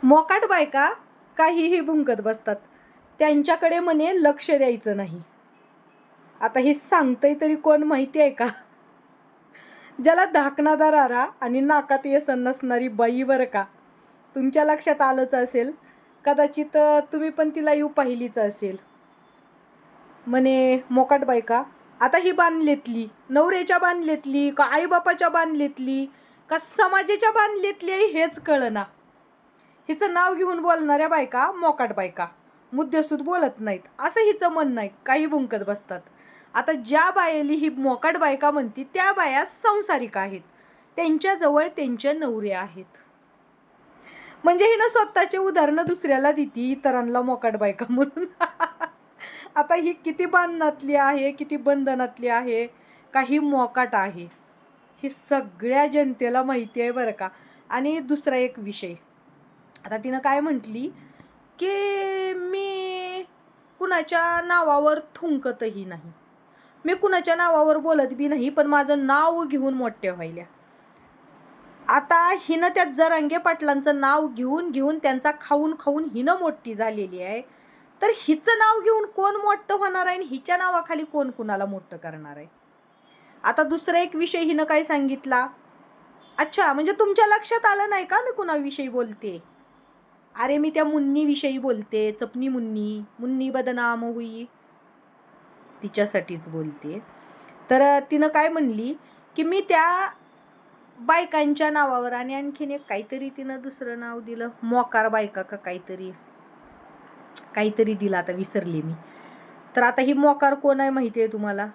मोकाट बायका काहीही भुंकत बसतात. त्यांच्याकडे म्हणे लक्ष द्यायचं नाही. आता हे सांगतंय तरी कोण माहिती आहे का? ज्याला धाकणादार आरा आणि नाकात येसन नसणारी बाई, बरं का. तुमच्या लक्षात आलंच असेल. कदाचित तुम्ही पण तिला येऊ पाहिलीच असेल. म्हणे मोकाट बायका. आता ही बांधलेतली नवऱ्याच्या बांधलेतली का आईबापाच्या बांधलेतली का समाजाच्या बांधलेतली आहे हेच कळना. हिचं नाव घेऊन बोलणाऱ्या बायका मोकाट बायका. मुद्देसूद बोलत नाहीत असं हिचं म्हणणं आहे. काही भुंकत बसतात. आता ज्या बायेली ही मोकाट बायका म्हणती त्या बाया संसारिक आहेत. त्यांच्याजवळ त्यांचे नवरे आहेत. म्हणजे हिनं स्वतःचे उदाहरणं दुसऱ्याला देती इतरांना मोकाट बायका म्हणून. आता ही किती बांधनातली आहे, किती बंधनातली आहे, काही मोकाट आहे, ही सगळ्या जनतेला माहिती आहे, बरं का. आणि दुसरा एक विषय, आता तिनं काय म्हटली की मी कुणाच्या नावावर थुंकतही नाही, मी कुणाच्या नावावर बोलत बी नाही, पण माझं नाव घेऊन मोठ्या व्हायल्या. आता हिनं त्या जरांगे पाटलांचं नाव घेऊन घेऊन त्यांचा खाऊन खाऊन हिनं मोठी झालेली आहे. तर हिचं नाव घेऊन कोण मोठं होणार आहे आणि हिच्या नावाखाली कोण कुणाला मोठं करणार आहे. आता दुसरा एक विषय हिनं काय सांगितला. अच्छा, म्हणजे तुमच्या लक्षात आलं नाही का मी कुणाविषयी बोलते? अरे मी त्या मुन्नीविषयी बोलते. चपनी मुन्नी, मुन्नी बदनाम हुई, तिच्यासाठीच बोलते. तर तिनं काय म्हणली की मी त्या बायकांच्या नावावर, आणि आणखीन एक काहीतरी तिनं दुसरं नाव दिलं, मोकार बायका का काहीतरी दिलं, आता विसरले मी. तर आता ही मोकार कोण आहे माहिती आहे तुम्हाला?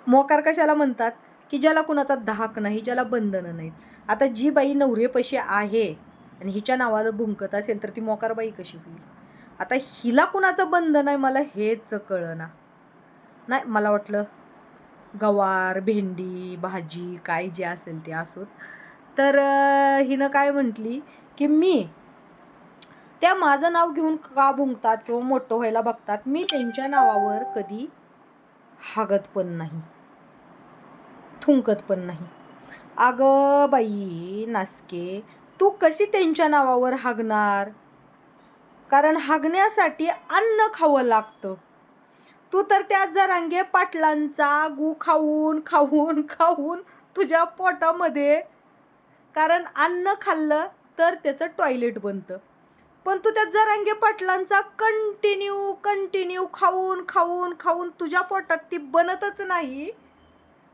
मोकार कशाला म्हणतात की ज्याला कुणाचा धाक नाही, ज्याला बंधनं नाहीत. आता जी बाई नवरेपशी आहे आणि हिच्या नावाला भुंकत असेल तर ती मोकार बाई कशी होईल? आता हिला कुणाचं बंधन आहे मला हेच कळना. नाही, मला वाटलं गवार, भेंडी, भाजी काय जे असेल ते असोत. तर हिनं काय म्हटली की मी त्या माझं नाव घेऊन का भुंकतात किंवा मोठं व्हायला बघतात, मी त्यांच्या नावावर कधी हागत पण नाही, थुंकत पण नाही. अगं बाई नासके, तू कशी त्यांच्या नावावर हागणार? कारण हागण्यासाठी अन्न खावं लागतं. तू तर त्या जरांगे पाटलांचा गू खाऊन खाऊन खाऊन तुझ्या पोटामध्ये, कारण अन्न खाल्लं तर त्याचं टॉयलेट बनतं, पण तू त्या जरांगे पाटलांचा कंटिन्यू खाऊन खाऊन खाऊन तुझ्या पोटात ती बनतच नाही,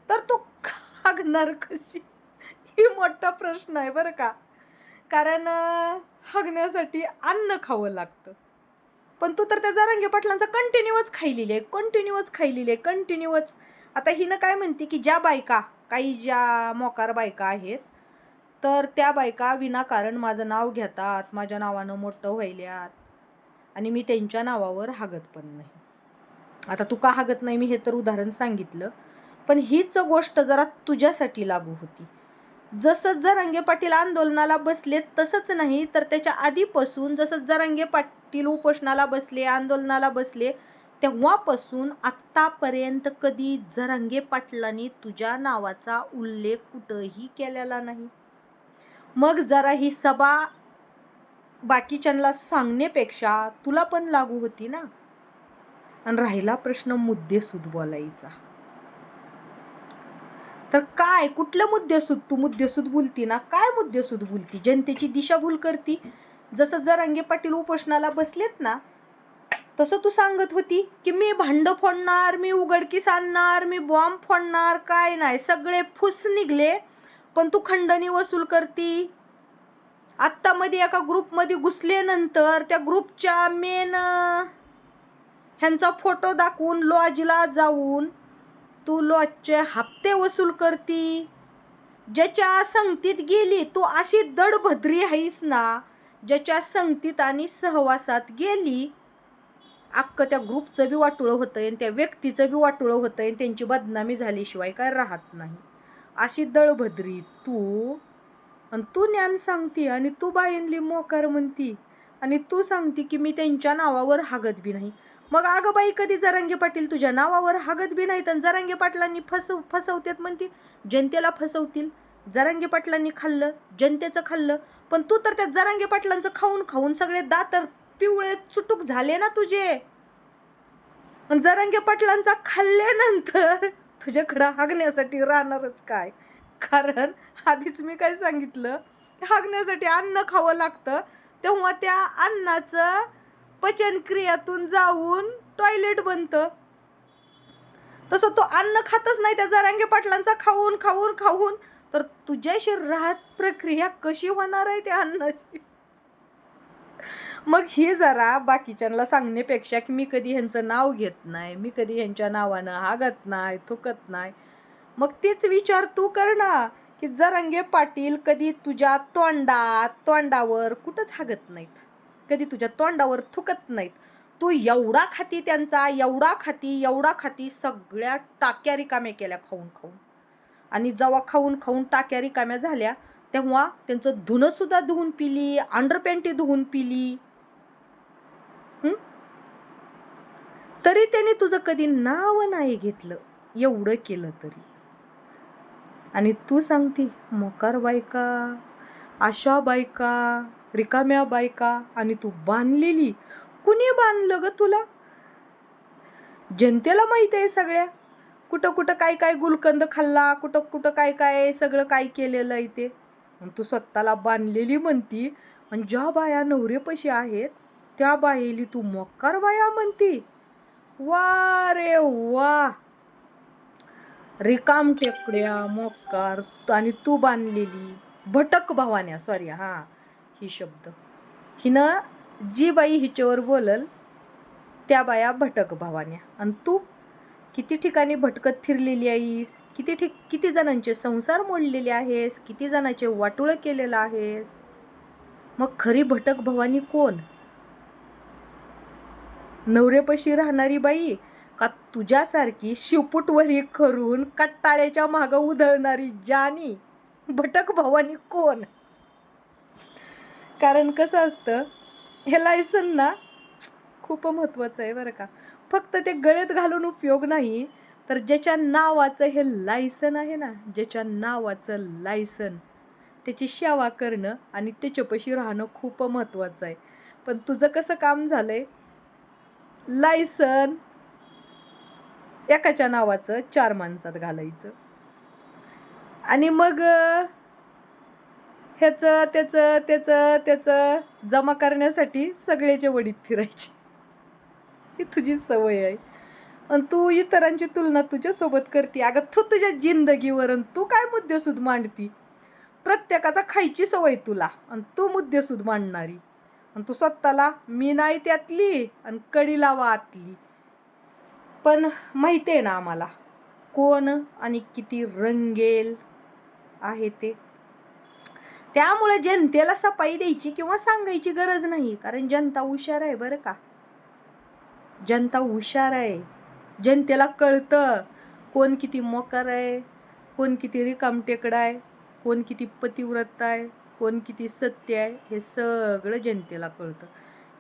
तर तू हागणार कशी? ही मोठा प्रश्न आहे, बरं का. कारण हागण्यासाठी अन्न खावं लागतं, पण तू तर त्या जरांगे पाटलांचा कंटिन्यूच खाल्लेली आहे. आता हिनं काय म्हणते की ज्या बायका, काही ज्या मोकार बायका आहेत, तर त्या बायका विनाकारण माझं नाव घेतात, माझ्या नावानं मोठं व्हायल्यात, आणि मी त्यांच्या नावावर हागत पण नाही. आता तू का हागत नाही मी हे तर उदाहरण सांगितलं, पण हीच गोष्ट जरा तुझ्यासाठी लागू होती. जसं जरांगे पाटील आंदोलनाला बसले तसंच नाही, तर त्याच्या आधीपासून जसं जरांगे पाटील उपोषणाला बसले, आंदोलनाला बसले, तेव्हापासून आत्तापर्यंत कधी जरांगे पाटलांनी तुझ्या नावाचा उल्लेख कुठंही केलेला नाही. मग जरा ही सभा बाकीच्यांना सांगण्यापेक्षा तुला पण लागू होती ना. आणि राहिला प्रश्न मुद्देसूद बोलायचा, तर काय, कुठलं मुद्देसूद? तू मुद्देसूद बोलती ना, काय मुद्देसूद बोलती? जनतेची दिशाभूल करती. जसं जरांगे पाटील उपोषणाला बसलेत ना, तसं तू सांगत होती की मी भांड फोडणार, मी उघडकीस आणणार, मी बॉम्ब फोडणार. काय नाही, सगळे फुस निघले, पण तू खंडणी वसूल करती. आत्ता मध्ये एका ग्रुपमध्ये घुसल्यानंतर त्या ग्रुपच्या मेन ह्यांचा फोटो दाखवून लॉजला जाऊन तू लॉजचे हप्ते वसूल करती. ज्याच्या संगतीत गेली तू अशी दडभद्री आहेस ना, ज्याच्या संगतीत आणि सहवासात गेली, अख्खं त्या ग्रुपचं बी वाटोळं होतंय आणि त्या व्यक्तीचं बी वाटोळं होतंय, त्यांची बदनामी झाल्याशिवाय काय राहत नाही. अशी दळभद्री तू, आणि तू ज्ञान सांगती, आणि तू बाईंली मोकार म्हणती, आणि तू सांगती की मी त्यांच्या नावावर हागत बी नाही. मग अगं बाई, कधी जरांगे पाटील तुझ्या नावावर हागत बी नाहीत आणि जरांगे पाटलांनी फसवतेत म्हणती, जनतेला फसवतील. जरांगे पाटलांनी खाल्लं, जनतेचं खाल्लं, पण तू तर त्या जरांगे पाटलांचं खाऊन खाऊन सगळे दात पिवळे चुटूक झाले ना तुझे. जरांगे पाटलांचा खाल्ल्यानंतर तुझ्याकडं हागण्यासाठी राहणारच काय? कारण आधीच मी काय सांगितलं, हागण्यासाठी अन्न खावं लागतं, तेव्हा त्या अन्नाचं पचनक्रियातून जाऊन टॉयलेट बनतं. तसं तो अन्न खातच नाही त्या जरांगे पाटलांचा खाऊन खाऊन खाऊन, तर तुझ्या शरीरात प्रक्रिया कशी होणार आहे त्या अन्नाची? मग हे जरा बाकीच्यांना सांगण्यापेक्षा की मी कधी ह्यांचं नाव घेत नाही, मी कधी ह्यांच्या नावानं हागत नाही, थुकत नाही, मग तेच विचार तू कर ना, की जरांगे पाटील कधी तुझ्या तोंडावर कुठंच हागत नाहीत, कधी तुझ्या तोंडावर थुकत नाहीत. तू एवढा खाती त्यांचा, एवढा खाती, सगळ्या टाक्या रिकाम्या केल्या खाऊन खाऊन. आणि जेव्हा खाऊन खाऊन टाक्या रिकाम्या झाल्या तेव्हा त्यांचं धुणं सुद्धा धुवून पिली, अंडरपॅन्टी धुवून पिली. तरी त्यांनी तुझं कधी नाव नाही घेतलं, एवढं केलं तरी. आणि तू सांगती मोकार बायका, अशा बायका, रिकाम्या बायका, आणि तू बांधलेली. कुणी बांधलं ग तुला? जनतेला माहिती आहे सगळ्या, कुठं कुठं काय काय गुलकंद खाल्ला, कुठं कुठं काय काय सगळं काय केलेलं आहे ते. तू स्वतःला बांधलेली म्हणती, आणि ज्या बाया नवरेपशी आहेत त्या बायेली तू मोकार बाया म्हणती. वा रे वा, रिकाम टेकड्या मोकार, आणि तू बांधलेली भटक भावान्या. सॉरी, हां, ही शब्द हिनं जी बाई हिच्यावर बोलल त्या बाया भटक भावान्या. आणि तू किती ठिकाणी भटकत फिरलेली आहेस, किती जणांचे संसार मोडलेले आहेस, किती जणांचे वाटोळं केलेलं आहेस. मग खरी भटक भवानी कोण? नवरेपशी राहणारी बाई, का तुझ्यासारखी शिवपुटवरी करून कट्टाळ्याच्या मागं उधळणारी जानी? भटक भवानी कोण? कारण कसं असतं, हे लायसन ना खूप महत्त्वाचं आहे बरं का. फक्त ते गळ्यात घालून उपयोग नाही, तर ज्याच्या नावाचं हे लायसन आहे ना, ज्याच्या नावाचं लायसन, त्याची सेवा करणं आणि त्याच्यापाशी राहणं खूप महत्त्वाचं आहे. पण तुझं कसं काम झालंय, लायसन एकाच्या नावाचं 4 माणसात घालायचं, आणि मग ह्याचं त्याचं जमा करण्यासाठी सगळ्याच्या वडीत फिरायची. ही तुझी सवय आहे. आणि तू इतरांची तुलना तुझ्यासोबत करते. अगं तू तुझ्या जिंदगीवर तू काय मुद्देसूद मांडती? प्रत्येकाचा खायची सवय तुला, आणि तू मुद्देसूद मांडणारी. आणि तू स्वतःला मी नाही त्यातली आणि कडी लावा आतली. पण माहिती आहे ना आम्हाला कोण आणि किती रंगेल आहे ते. त्यामुळे जनतेला सफाई द्यायची किंवा सांगायची गरज नाही, कारण जनता हुशार आहे बरं का. जनता हुशार आहे. जनतेला कळतं कोण किती मोकार आहे, कोण किती रिकामटेकडा आहे, कोण किती पतिव्रत आहे, कोण किती सत्य आहे. हे सगळं जनतेला कळतं.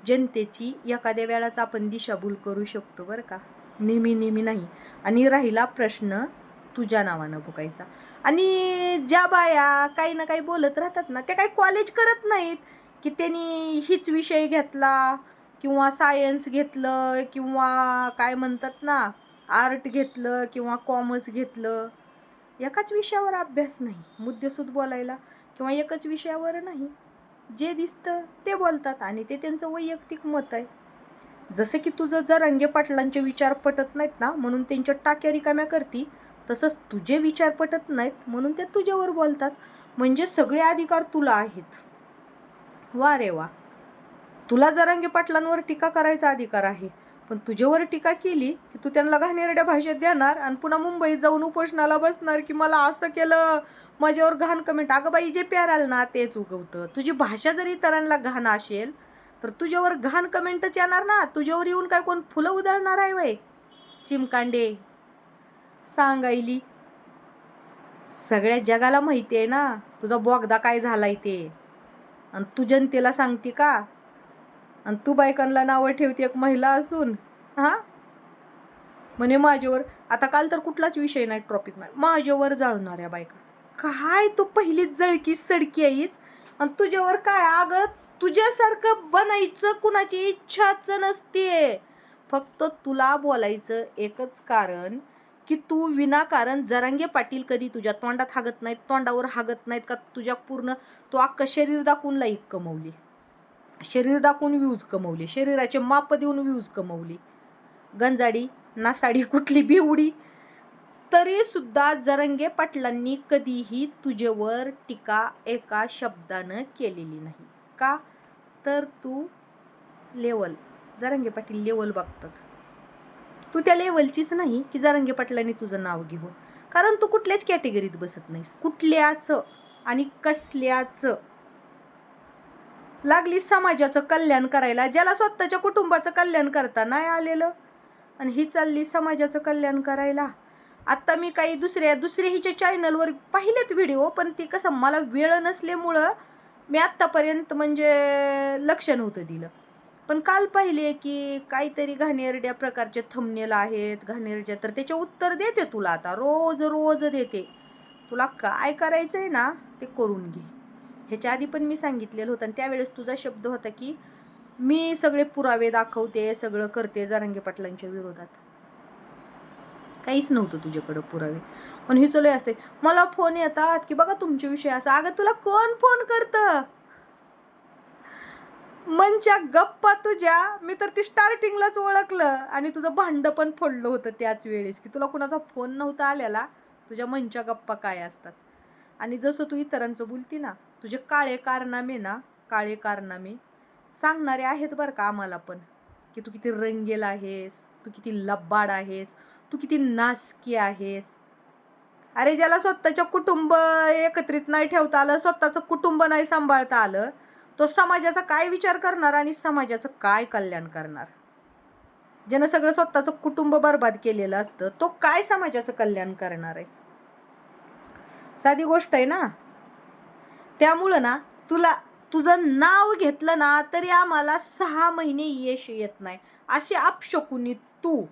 जनतेची एखाद्या वेळाच आपण दिशाभूल करू शकतो बरं का, नेहमी नाही. आणि राहिला प्रश्न तुझ्या नावानं बघायचा, आणि ज्या बाया काही ना काही बोलत राहतात ना, त्या काही कॉलेज करत नाहीत की त्यांनी हीच विषय घेतला किंवा सायन्स घेतलं किंवा काय म्हणतात ना आर्ट घेतलं किंवा कॉमर्स घेतलं. एकाच विषयावर अभ्यास नाही, मुद्देसूद बोलायला किंवा एकच विषयावर नाही. जे दिसतं ते बोलतात आणि ते त्यांचं वैयक्तिक मत आहे. जसं की तुझं जरांगे पाटलांचे विचार पटत नाहीत ना म्हणून त्यांच्या टाक्या रिकाम्या करती, तसंच तुझे विचार पटत नाहीत म्हणून ते तुझ्यावर बोलतात. म्हणजे सगळे अधिकार तुला आहेत. वा रे वा, तुला जरांगे पाटलांवर टीका करायचा अधिकार आहे, पण तुझ्यावर टीका केली की तू त्यांना घाणेरड्या भाषेत देणार आणि पुन्हा मुंबईत जाऊन उपोषणाला बसणार की मला असं केलं, माझ्यावर घाण कमेंट. अगं बाई, जे प्याराल ना तेच उगवतं. तुझी भाषा जरी इतरांना घाण असेल तर तुझ्यावर घाण कमेंटच येणार ना. तुझ्यावर येऊन काय कोण फुलं उधळणार आहे वय? चिमकांडे सांगायली. सगळ्या जगाला माहिती आहे ना तुझा बोगदा काय झालाय ते, आणि तू जनतेला सांगते का? आणि तू बायकांना नावं ठेवते एक महिला असून. हां, म्हणे माझ्यावर, आता काल तर कुठलाच विषय नाही, टॉपिक नाही, माझ्यावर जाळणाऱ्या बायका. काय तू पहिलीच जळकी सडकी आहेस आणि तुझ्यावर काय अगं तुझ्यासारखं बनायचं कुणाची इच्छाच नसते. फक्त तुला बोलायचं एकच कारण की तू विनाकारण जरांगे पाटील कधी तुझ्या तोंडात हागत नाहीत, तोंडावर हागत नाहीत का तुझ्या पूर्ण तू अख्खं शरीर दाखवून लाईक कमवली, शरीर दाखवून व्ह्यूज कमवली, शरीराचे माप देऊन व्ह्यूज कमवली. गंजाडी नासाडी कुठली बिवडी तरी सुद्धा जरांगे पाटलांनी कधीही तुझ्यावर टीका एका शब्दानं केलेली नाही. का तर तू लेवल जरांगे पाटील लेवल बघतात. तू त्या लेवलचीच नाही की जरांगे पाटलांनी तुझं नाव घेऊ, कारण तू कुठल्याच कॅटेगरीत बसत नाहीस, कुठल्याच आणि कसल्याच. लागली समाजाचं कल्याण करायला, ज्याला स्वतःच्या कुटुंबाचं कल्याण करता नाही आलेलं आणि ही चालली समाजाचं कल्याण करायला. आता मी काही दुसरे हिच्या चॅनलवर पाहिलेत व्हिडिओ, पण ती कसं मला वेळ नसल्यामुळं मी आत्तापर्यंत म्हणजे लक्ष नव्हतं दिलं. पण काल पाहिले की काहीतरी घाणेरड्या प्रकारचे थंबनेल आहेत घाणेरड्या, तर त्याचे उत्तर देते तुला. आता रोज रोज देते. तुला काय करायचंय ना ते करून घे. ह्याच्या आधी पण मी सांगितलेलं होतं आणि त्यावेळेस तुझा शब्द होता की मी सगळे पुरावे दाखवते, सगळं करते जरांगे पाटलांच्या विरोधात. काहीच नव्हतं तुझ्याकडं पुरावे. पण हे चालू असते, मला फोन येतात की बघा तुमच्या विषयी असं. अगं तुला कोण फोन करतं? मनच्या गप्पा तुझ्या मी तर ती स्टार्टिंगलाच ओळखलं आणि तुझं भांड पण फोडलं होतं त्याच वेळेस की तुला कुणाचा फोन नव्हता आलेला. तुझ्या मनच्या गप्पा काय असतात. आणि जसं तू इतरांचं बोलती ना, तुझे काळे कारनामे सांगणारे आहेत बरं का आम्हाला पण, की तू किती रंगेल आहेस, तू किती लबाड आहेस, तू किती नासकी आहेस. अरे ज्याला स्वतःच्या कुटुंब एकत्रित नाही ठेवता आलं, स्वतःचं कुटुंब नाही सांभाळता आलं, तो समाजाचा काय विचार करणार आणि समाजाचं काय कल्याण करणार. ज्यानं सगळं स्वतःचं कुटुंब बर्बाद केलेलं असतं तो काय समाजाचं कल्याण करणार आहे. साधी गोष्ट आहे ना. त्यामुळं ना तुला तुझं नाव घेतलं ना तरी आम्हाला 6 महिने यश येत नाही. अशी अपशकुनी तू.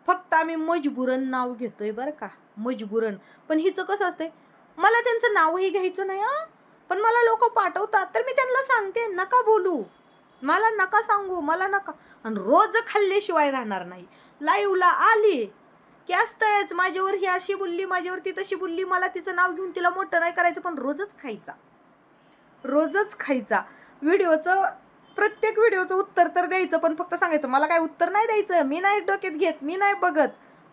फक्त आम्ही मजबुरन नाव घेतोय बरं का, मजबुरन. पण हिचं कसं असतंय, मला त्यांचं नावही घ्यायचं नाही पण मला लोक पाठवतात तर मी त्यांना सांगते नका बोलू, मला नका सांगू, मला नका. आणि रोज खाल्ल्याशिवाय राहणार नाही. लाईव्हला आली की असतंच माझ्यावर ही अशी बोलली, माझ्यावर ती तशी बोलली, मला तिचं नाव घेऊन तिला मोठं नाही करायचं, पण रोजच खायचा. प्रत्येक व्हिडिओचं उत्तर तर द्यायचं, पण फक्त सांगायचं मला काय उत्तर नाही द्यायचं, मी नाही डोक्यात घेत, मी नाही बघत.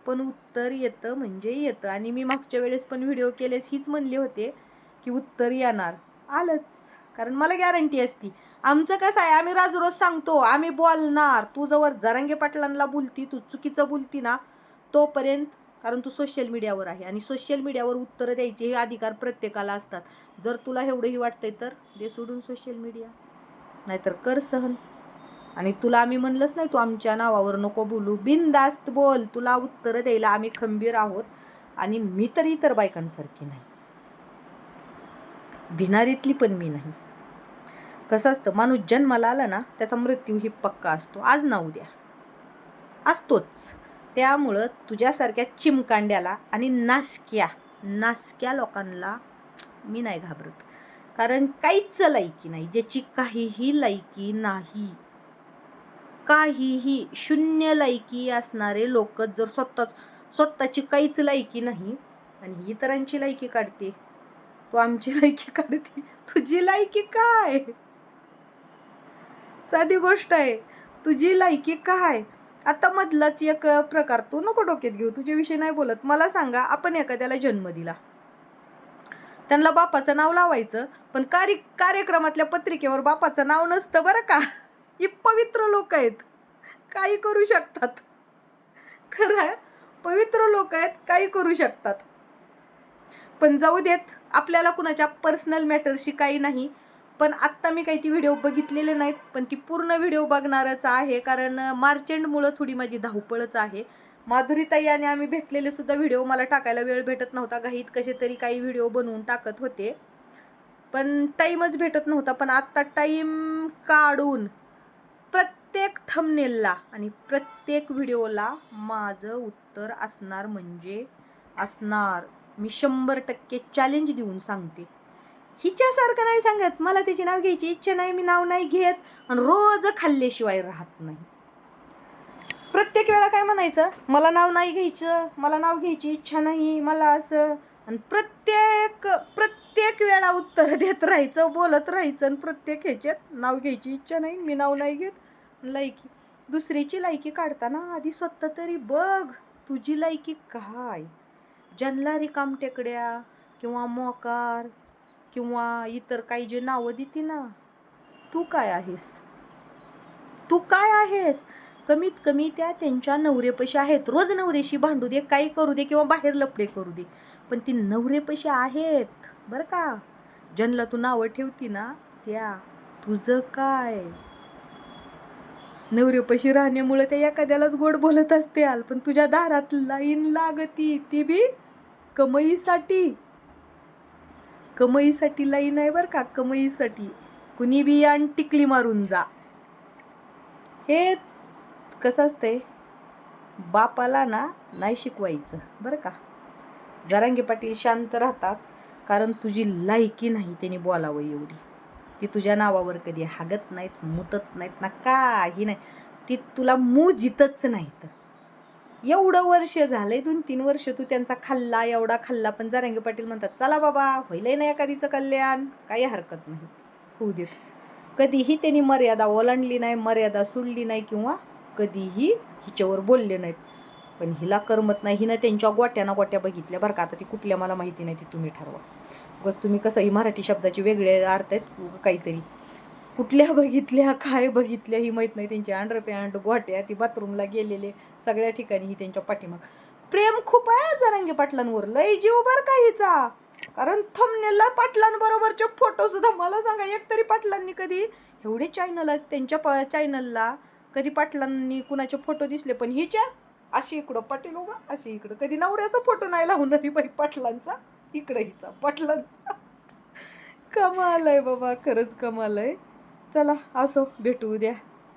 पण उत्तर येतं म्हणजे येतं. आणि मी मागच्या वेळेस पण व्हिडिओ केलेस हीच म्हणले होते की उत्तर येणार, आलंच. कारण मला गॅरंटी असती. आमचं कसं आहे, आम्ही रोज सांगतो आम्ही बोलणार. तू जवळ जरांगे पाटलांना बोलती, तू चुकीचं बोलती ना तोपर्यंत, कारण तू सोशल मीडियावर आहे आणि सोशल मीडियावर उत्तरं द्यायचे हे अधिकार प्रत्येकाला असतात. जर तुला एवढंही वाटतंय तर दे सोडून सोशल मीडिया, नाहीतर कर सहन. आणि तुला आम्ही म्हणलंच नाही तू आमच्या नावावर नको बोलू, बिनधास्त बोल. तुला उत्तरं द्यायला आम्ही खंबीर आहोत. आणि मी तर इतर बायकांसारखी नाही, भिनारीतली पण मी नाही. कसं असतं, माणूस जन्माला आला ना त्याचा मृत्यू ही पक्का असतो, आज ना उद्या असतोच. त्यामुळं तुझ्यासारख्या चिमकांड्याला आणि नासक्या लोकांना मी नाही घाबरत. कारण काहीच लायकी नाही, ज्याची काहीही लायकी नाही, काहीही शून्य लायकी असणारे लोक जर स्वतःची काहीच लायकी नाही आणि इतरांची लायकी काढते, तू आमची लायकी काढते, तुझी लायकी काय? साधी गोष्ट आहे, तुझी लायकी काय? आता मधलाच एक प्रकार, तू नको डोक्यात घेऊ, तुझ्याविषयी नाही बोलत. मला सांगा, आपण एखाद्याला जन्म दिला, त्यांना बापाचं नाव लावायचं, पण कार्यक्रमातल्या पत्रिकेवर बापाचं नाव नसतं बरं का. ही पवित्र लोक आहेत, काही करू शकतात. खरं आहे, पवित्र लोक आहेत, काही करू शकतात. पण जाऊ देत, आपल्याला कुणाच्या पर्सनल मॅटरशी काही नाही. पण आत्ता मी काही ती व्हिडिओ बघितलेले नाहीत, पण ती पूर्ण व्हिडिओ बघणारच आहे, कारण मार्चेंडमुळं थोडी माझी धावपळच आहे. माधुरीताई आणि आम्ही भेटलेले सुद्धा व्हिडिओ मला टाकायला वेळ भेटत नव्हता, घाईत कसे तरी काही व्हिडिओ बनवून टाकत होते, पण टाईमच भेटत नव्हता. पण आत्ता टाईम काढून प्रत्येक थंबनेलला आणि प्रत्येक व्हिडिओला माझं उत्तर असणार म्हणजे असणार. मी 100% चॅलेंज देऊन सांगते. हिच्यासारखं नाही सांगत, मला त्याचे नाव घ्यायची इच्छा नाही, मी नाव नाही घेत आणि रोज खाल्ल्याशिवाय राहत नाही. प्रत्येक वेळा काय म्हणायचं, मला नाव नाही घ्यायचं, मला नाव घ्यायची इच्छा नाही, मला असं. आणि प्रत्येक वेळा उत्तर देत राहायचं, बोलत राहायचं. आणि प्रत्येक ह्याच्यात नाव घ्यायची इच्छा नाही, मी नाव नाही घेत. लायकी, दुसरीची लायकी काढताना आधी स्वतः तरी बघ तुझी लायकी काय. ज्यांना रिकामटेकड्या किंवा मोकार किंवा इतर काही जे नावं देते ना, तू काय आहेस, तू काय आहेस. कमीत कमी त्या त्यांच्या नवरेपाशी आहेत. रोज नवरेशी भांडू दे, काही करू दे किंवा बाहेर लपडे करू दे, पण ती नवरेपाशी आहेत बरं का. ज्यांना तू नावं ठेवती ना त्या, तुझं काय. नवरेपाशी राहण्यामुळे त्या एखाद्यालाच गोड बोलत असतील, पण तुझ्या दारात लाईन लागती, ती बी कमईसाठी. कमईसाठी लाईन आहे बरं का, कमईसाठी. कुणी बी आणि टिकली मारून जा. हे कसं असतंय, बापाला ना नाही शिकवायचं बरं का. जरांगे पाटील शांत राहतात कारण तुझी लायकी नाही त्यांनी बोलावं एवढी. ती तुझ्या नावावर कधी हागत नाहीत, मुतत नाहीत ना, काही नाही. ती तुला मुजितच नाहीत. एवढं वर्ष झालंय, 2-3 वर्ष तू त्यांचा खाल्ला, एवढा खाल्ला, पण जरांगे पाटील म्हणतात चला बाबा होईलय ना एखादीचं कल्याण, काही हरकत नाही, होऊ देत. कधीही त्यांनी मर्यादा ओलांडली नाही, मर्यादा सोडली नाही किंवा कधीही हिच्यावर बोलले नाहीत. पण हिला करमत नाही. हिनं त्यांच्या गोट्या बघितल्या बरं का. आता ती कुठल्या मला माहिती नाही, ती तुम्ही ठरवा. बस तुम्ही कसंही मराठी शब्दाचे वेगळे अर्थ आहेत काहीतरी. कुठल्या बघितल्या, काय बघितल्या ही माहीत नाही. त्यांची अंडरपॅन्ट, गोट्या, ती बाथरूमला गेलेले, सगळ्या ठिकाणी ही त्यांच्या पाठीमाग प्रेम खूप आहे जरांगे पाटलांवर. लय जीव बर का हिचा. कारण थंबनेलला पाटलांबरोबरचे फोटो सुद्धा, मला सांगा एकतरी पाटलांनी कधी एवढे चॅनल आहेत त्यांच्या चॅनलला, कधी पाटलांनी कुणाचे फोटो दिसले. पण हिच्या अशी इकडं पाटील उभा, अशी इकडं. कधी नवऱ्याचा फोटो नाही लावणारी बाई पाटलांचा, इकडं हिचा पाटलांचा. कमाल आहे बाबा, खरंच कमाल आहे. चला असो, भेटू उद्या.